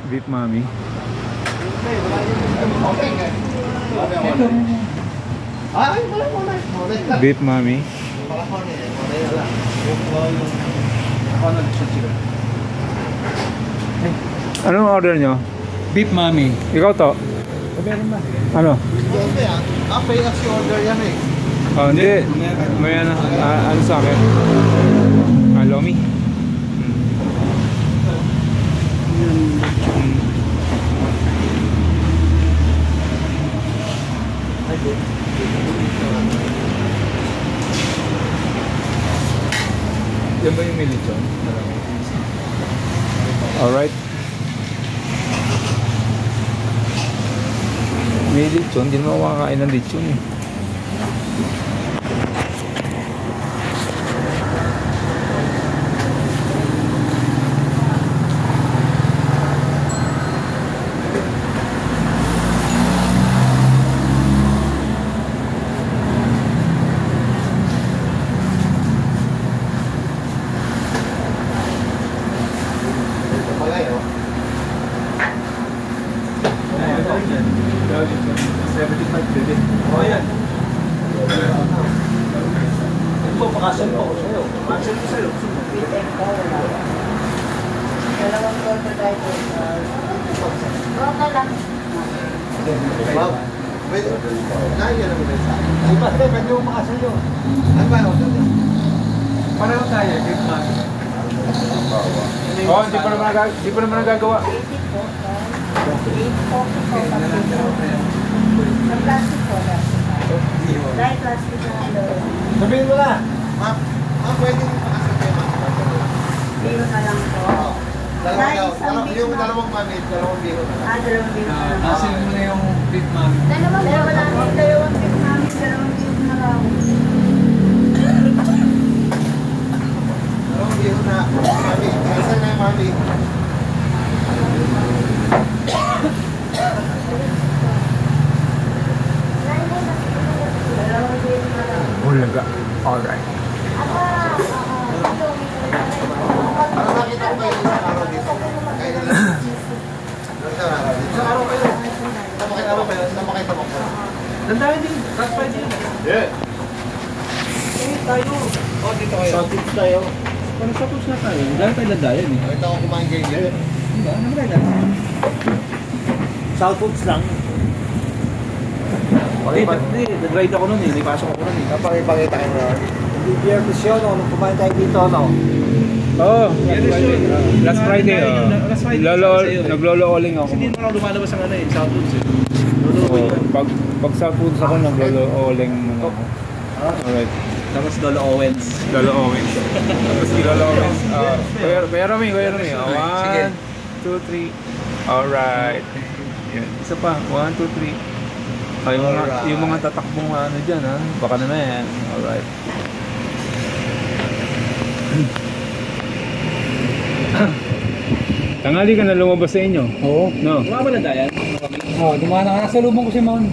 Beef Mami. Beef Mami. Anong order nyo? Beef Mami. Ikaw to? Ano? Pay as you order yan eh. Oh, hindi. May ano sa akin? Lomi. Yan ba yung may lechon? Alright. May lechon, hindi naman makakain ng lechon eh. Oh, yan. Ito, pakasal ko sa'yo. Pakasal ko sa'yo. Dalawang torta tayo. Roka lang. Wow. Pwede. Kaya naman tayo sa akin. Ay, basta, pwede mo pakasal yun. Ano ba ako dito? Pareho tayo, Beef Mami. Oh, hindi pa naman nagagawa. 80 po. 8 po. Ang plastic po. Dahil plastic na loob. Sabihin mo na. Ma'am, pwede yung pakasal kayo, ma'am. Biro na lang po. Yung dalawang mami, dalawang biro na lang. Dalawang biro na lang. Pasin mo na yung Beef Mami. Dalawang biro na lang. Dalawang biro namin. Dalawang biro na lang. Dalawang biro na. Mami, kasal na yung mami. Dalawang biro na lang. Bulaga. Alright. Para makita ko kayo isang araw dito. Kayo na lang. Isang araw kayo. Isang makita mo kayo. Nandahan din. Last Friday din. Yeah. Tayo. Oh, dito kayo. Sa tips tayo. Parang sa push na tayo. Dahil tayo landayan eh. Ito ako kumain kayo dito. Hindi, ano ba yan? South Foods lang. Hindi, nag-ride ako nun eh. Nipasok ako nun eh. Napakipakita kayo na. Hindi biyernes yun, no? Nung kumain tayo dito, no? Oh, last Friday. Last Friday. Naglolo-oling ako. Kasi hindi naman ako lumalabas ang ano eh. South Foods eh. Lolo Oh, pag sa foods ako, naglolo-oling muna ako. Alright. Tapos Lolo Owens. Lolo Owens. Tapos si Lolo Owens. Kuya Rami. 1, 2, 3. Alright. Yan. Isa pa. 1, 2, 3. Yung mga tatakbong ano dyan ha. Baka na yan. Alright. Tangali ka na lumabas sa inyo? Oo. No? Mga ba landayan? Oh, dumaan na. Nasa lubong ko si Mon.